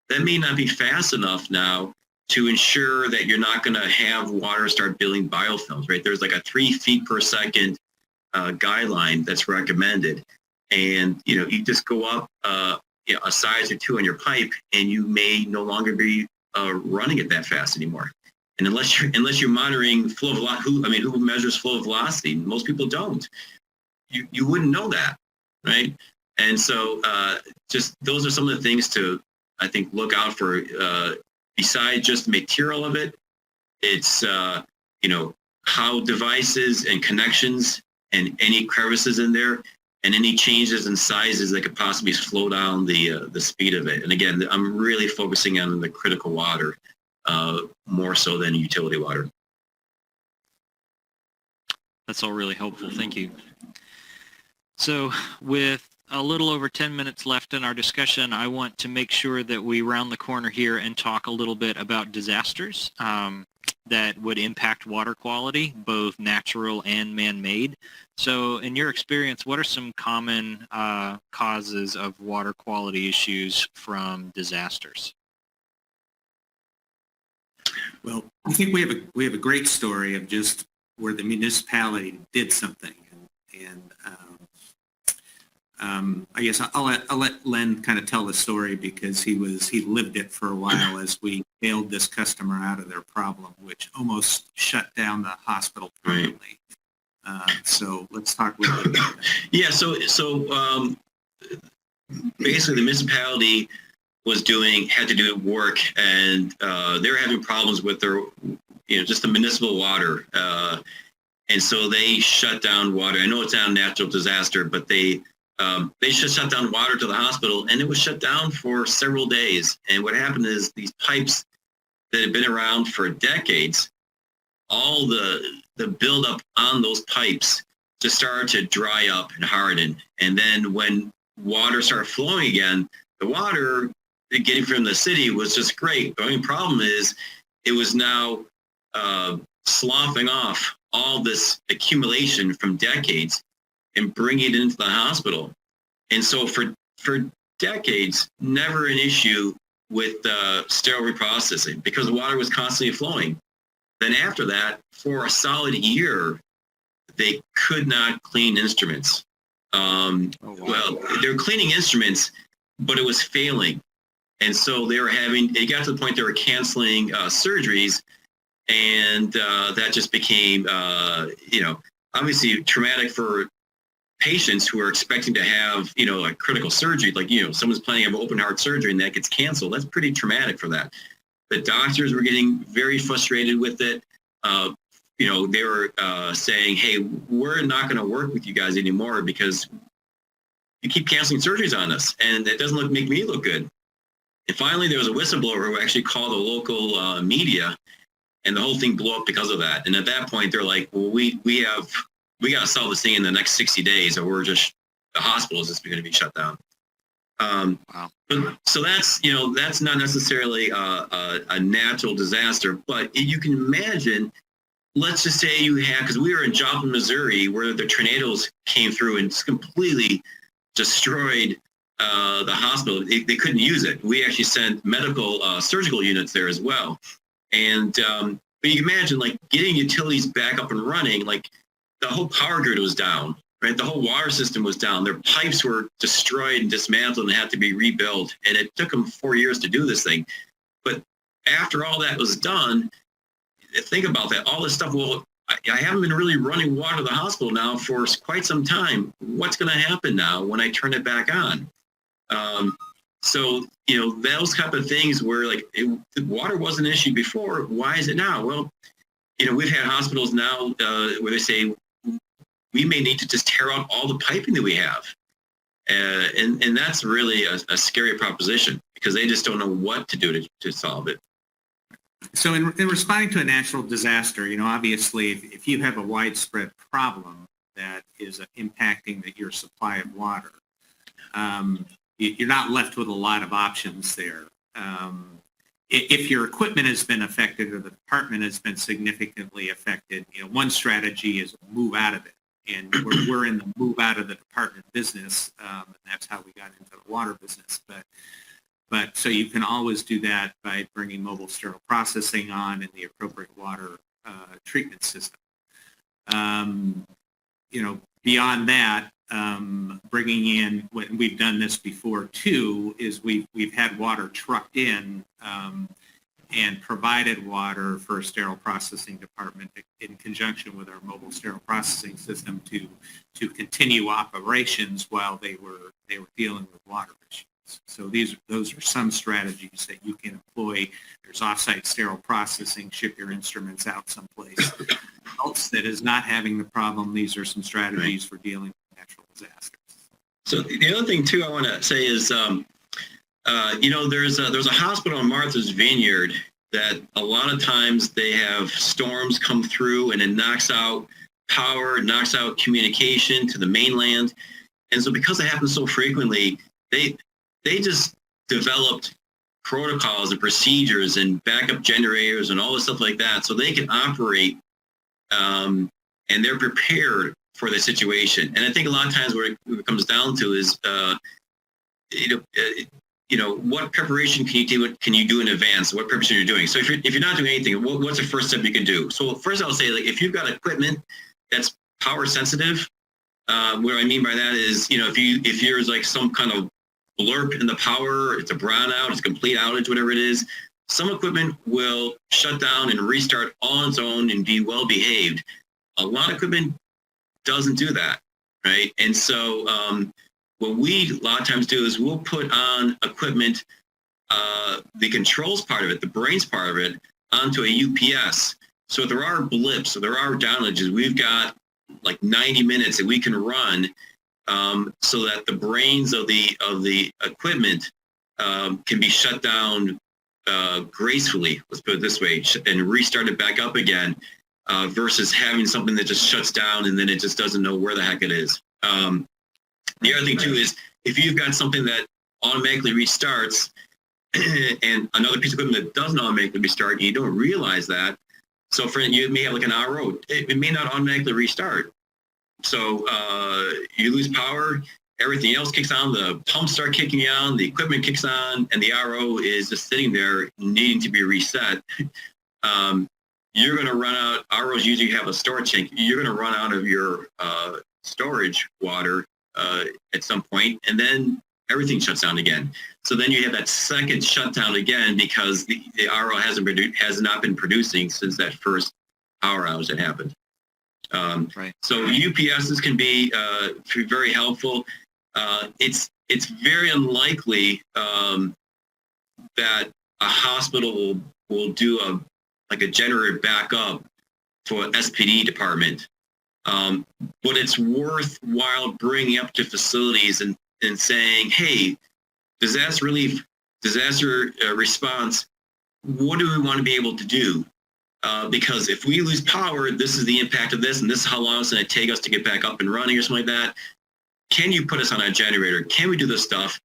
that may not be fast enough now to ensure that you're not going to have water start building biofilms, right? There's like a 3 feet per second guideline that's recommended. And, you just go up a size or two on your pipe and you may no longer be running it that fast anymore. And unless you're monitoring flow velocity, who measures flow velocity? Most people don't. You wouldn't know that, right? And so just those are some of the things to, I think, look out for. Besides just the material of it, it's how devices and connections and any crevices in there and any changes in sizes that could possibly slow down the speed of it. And again, I'm really focusing on the critical water more so than utility water. That's all really helpful. Thank you. So with a little over 10 minutes left in our discussion, I want to make sure that we round the corner here and talk a little bit about disasters that would impact water quality, both natural and man-made. So in your experience, what are some common causes of water quality issues from disasters? Well, I think we have a great story of just where the municipality did something, and I guess I'll let Len kind of tell the story, because he lived it for a while as we bailed this customer out of their problem, which almost shut down the hospital permanently. So let's talk a little bit about that. Yeah. So basically the municipality had to do work, and they were having problems with their, just the municipal water. And so they shut down water. I know it's not a natural disaster, but they just shut down water to the hospital, and it was shut down for several days. And what happened is these pipes that had been around for decades, all the buildup on those pipes just started to dry up and harden. And then when water started flowing again, the water getting from the city was just great. The only problem is it was now sloughing off all this accumulation from decades and bringing it into the hospital. And so for decades, never an issue with sterile reprocessing because the water was constantly flowing. Then after that, for a solid year, they could not clean instruments. Well, they're cleaning instruments, but it was failing. And so it got to the point they were canceling surgeries, and that just became, obviously traumatic for patients who are expecting to have, a critical surgery, like, someone's planning to have open heart surgery and that gets canceled. That's pretty traumatic for that. The doctors were getting very frustrated with it. They were saying, hey, we're not going to work with you guys anymore because you keep canceling surgeries on us, and it doesn't make me look good. And finally, there was a whistleblower who actually called the local media, and the whole thing blew up because of that. And at that point, they're like, well, we got to solve this thing in the next 60 days, or the hospital is just going to be shut down. Wow. So that's not necessarily a natural disaster, but you can imagine, let's just say because we were in Joplin, Missouri, where the tornadoes came through and completely destroyed the hospital. They couldn't use it. We actually sent medical surgical units there as well. And but you can imagine, like, getting utilities back up and running, like the whole power grid was down, right? The whole water system was down. Their pipes were destroyed and dismantled and had to be rebuilt. And it took them 4 years to do this thing. But after all that was done, think about that. All this stuff, well, I haven't been really running water to the hospital now for quite some time. What's going to happen now when I turn it back on? So, those type of things where, like, the water wasn't an issue before. Why is it now? Well, we've had hospitals now where they say we may need to just tear out all the piping that we have. And that's really a scary proposition because they just don't know what to do to solve it. So in responding to a natural disaster, obviously, if you have a widespread problem that is impacting your supply of water, you're not left with a lot of options there. If your equipment has been affected or the department has been significantly affected, one strategy is move out of it. And we're in the move out of the department business, and that's how we got into the water business. But so you can always do that by bringing mobile sterile processing on and the appropriate water treatment system. Beyond that, bringing in, when we've done this before too, is we've had water trucked in and provided water for a sterile processing department in conjunction with our mobile sterile processing system to continue operations while they were dealing with water issues. So those are some strategies that you can employ. There's offsite sterile processing, ship your instruments out someplace else that is not having the problem. These are some strategies for dealing with natural disasters. So the other thing too I want to say is, there's a hospital in Martha's Vineyard that a lot of times they have storms come through and it knocks out power, knocks out communication to the mainland. And so because it happens so frequently, they just developed protocols and procedures and backup generators and all this stuff like that so they can operate and they're prepared for the situation. And I think a lot of times what it comes down to is, what preparation can you do in advance? What preparation you're doing? So if you're not doing anything, what's the first step you can do? So first I'll say, like, if you've got equipment that's power sensitive, what I mean by that is, if you're like some kind of blurb in the power, it's a brownout, it's a complete outage, whatever it is, some equipment will shut down and restart on its own and be well behaved. A lot of equipment doesn't do that, right? And so what we a lot of times do is we'll put on equipment, the controls part of it, the brains part of it, onto a UPS. So if there are blips, or there are downages, we've got like 90 minutes that we can run, so that the brains of the equipment can be shut down gracefully, let's put it this way, and restart it back up again, versus having something that just shuts down and then it just doesn't know where the heck it is. The other thing too is if you've got something that automatically restarts and another piece of equipment that doesn't automatically restart, and you don't realize that. So for you may have like an RO, it may not automatically restart. So you lose power, everything else kicks on, the pumps start kicking on, the equipment kicks on, and the RO is just sitting there needing to be reset. You're going to run out. ROs usually have a storage tank. You're going to run out of your storage water at some point, and then everything shuts down again. So then you have that second shutdown again because the RO has not been producing since that first power outage that happened. Right. So UPSs can be very helpful. It's very unlikely that a hospital will do a generator backup for an SPD department. But it's worthwhile bringing up to facilities and saying, hey, disaster relief, disaster response, what do we want to be able to do? Because if we lose power, this is the impact of this, and this is how long it's going to take us to get back up and running or something like that. Can you put us on a generator? Can we do this stuff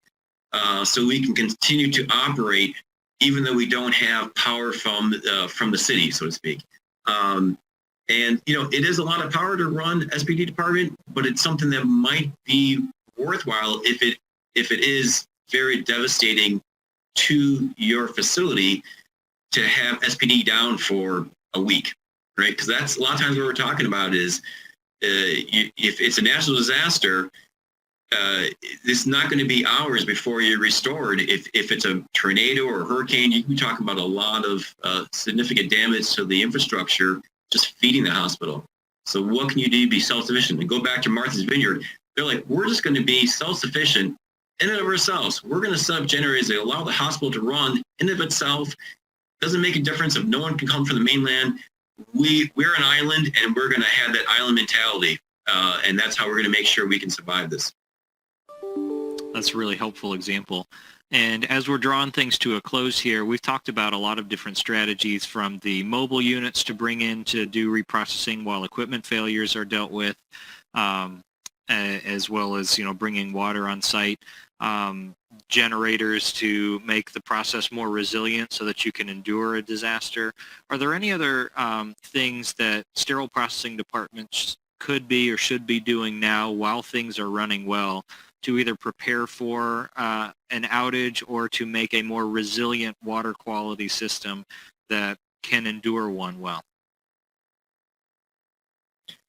so we can continue to operate even though we don't have power from the city, so to speak? And, it is a lot of power to run SPD department, but it's something that might be worthwhile if it is very devastating to your facility to have SPD down for a week, right? Because that's a lot of times what we're talking about is if it's a national disaster, it's not going to be hours before you're restored. If it's a tornado or a hurricane, you can talk about a lot of significant damage to the infrastructure just feeding the hospital. So what can you do to be self-sufficient? And go back to Martha's Vineyard. They're like, we're just going to be self-sufficient in and of ourselves. We're going to set up generators that allow the hospital to run in and of itself. Doesn't make a difference if no one can come from the mainland. We're an island, and we're going to have that island mentality. And that's how we're going to make sure we can survive this. That's a really helpful example. And as we're drawing things to a close here, we've talked about a lot of different strategies, from the mobile units to bring in to do reprocessing while equipment failures are dealt with, as well as, bringing water on site, generators to make the process more resilient so that you can endure a disaster. Are there any other things that sterile processing departments could be or should be doing now while things are running well to either prepare for an outage or to make a more resilient water quality system that can endure one well?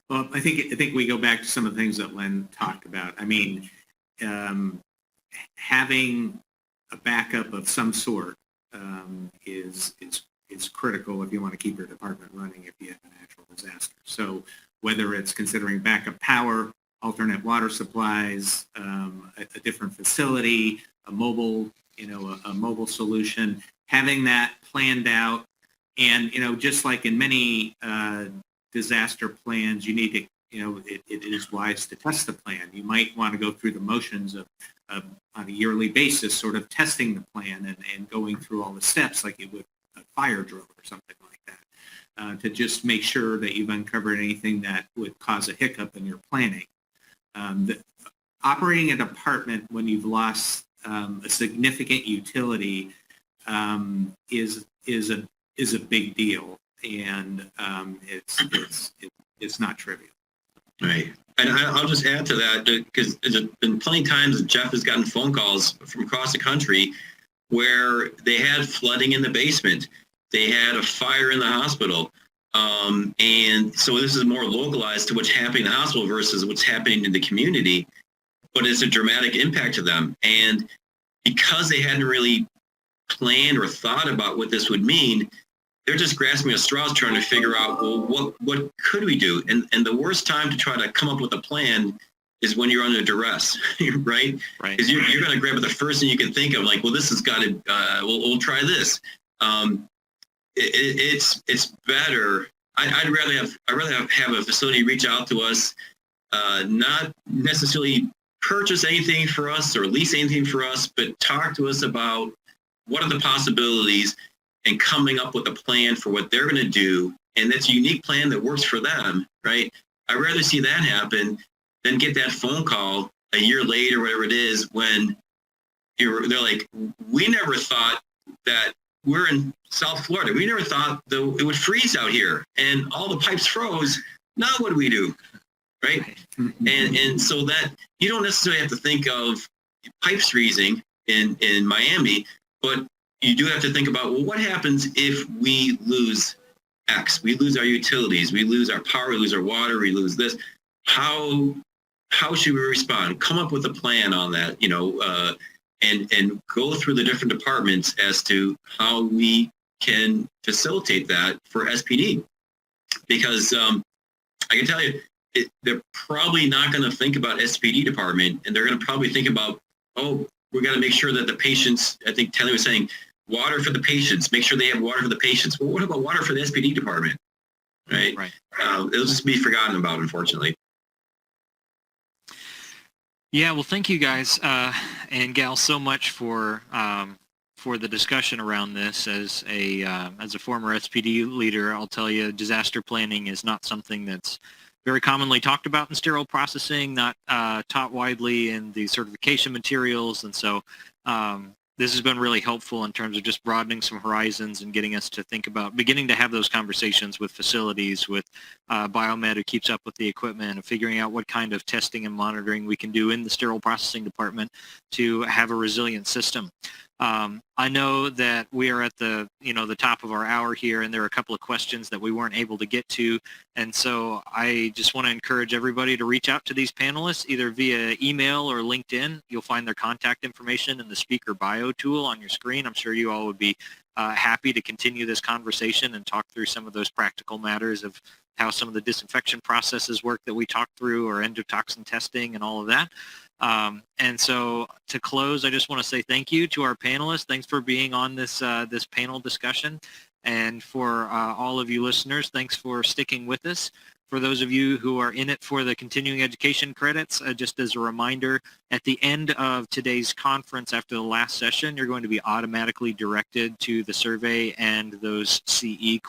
Well, I think we go back to some of the things that Len talked about. I mean, having a backup of some sort is critical if you want to keep your department running if you have a natural disaster. So whether it's considering backup power, alternate water supplies, a different facility, a mobile solution, having that planned out. And, just like in many disaster plans, you need to, it is wise to test the plan. You might want to go through the motions of on a yearly basis, sort of testing the plan and going through all the steps like you would a fire drill or something like that, to just make sure that you've uncovered anything that would cause a hiccup in your planning. Operating a department when you've lost a significant utility is a big deal, and it's not trivial. Right. And I'll just add to that, because there's been plenty of times that Jeff has gotten phone calls from across the country where they had flooding in the basement. They had a fire in the hospital. And so this is more localized to what's happening in the hospital versus what's happening in the community, but it's a dramatic impact to them. And because they hadn't really planned or thought about what this would mean, they're just grasping at straws trying to figure out, well, what could we do? And the worst time to try to come up with a plan is when you're under duress, right? Right. Because you're going to grab the first thing you can think of, like, well, this has got to, we'll try this. It's better. I'd rather have a facility reach out to us, not necessarily purchase anything for us or lease anything for us, but talk to us about what are the possibilities and coming up with a plan for what they're going to do. And that's a unique plan that works for them, right? I'd rather see that happen than get that phone call a year later, whatever it is, when they're like, we never thought that we're in South Florida. We never thought that it would freeze out here and all the pipes froze. Now what do we do? Right? And so that you don't necessarily have to think of pipes freezing in Miami, but you do have to think about, well, what happens if we lose X? We lose our utilities, we lose our power, we lose our water, we lose this. How should we respond? Come up with a plan on that, and go through the different departments as to how we can facilitate that for SPD. Because I can tell you, they're probably not going to think about SPD department, and they're going to probably think about, oh, we got to make sure that the patients, I think Telly was saying, water for the patients, make sure they have water for the patients. Well, what about water for the SPD department? Right. It'll just be forgotten about, unfortunately. Yeah, well, thank you guys and gals so much for the discussion around this. As a former SPD leader, I'll tell you, disaster planning is not something that's very commonly talked about in sterile processing, not taught widely in the certification materials, and so this has been really helpful in terms of just broadening some horizons and getting us to think about beginning to have those conversations with facilities, with Biomed who keeps up with the equipment, and figuring out what kind of testing and monitoring we can do in the sterile processing department to have a resilient system. I know that we are at the top of our hour here, and there are a couple of questions that we weren't able to get to, and so I just want to encourage everybody to reach out to these panelists either via email or LinkedIn. You'll find their contact information in the speaker bio tool on your screen. I'm sure you all would be happy to continue this conversation and talk through some of those practical matters of how some of the disinfection processes work that we talked through, or endotoxin testing and all of that. And so to close, I just want to say thank you to our panelists. Thanks for being on this this panel discussion. And for all of you listeners, thanks for sticking with us. For those of you who are in it for the continuing education credits, just as a reminder, at the end of today's conference, after the last session, you're going to be automatically directed to the survey and those CE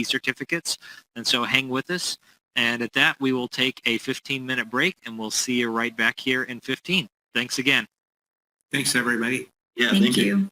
certificates. And so hang with us. And at that, we will take a 15-minute break, and we'll see you right back here in 15. Thanks again. Thanks, everybody. Yeah, Thank you.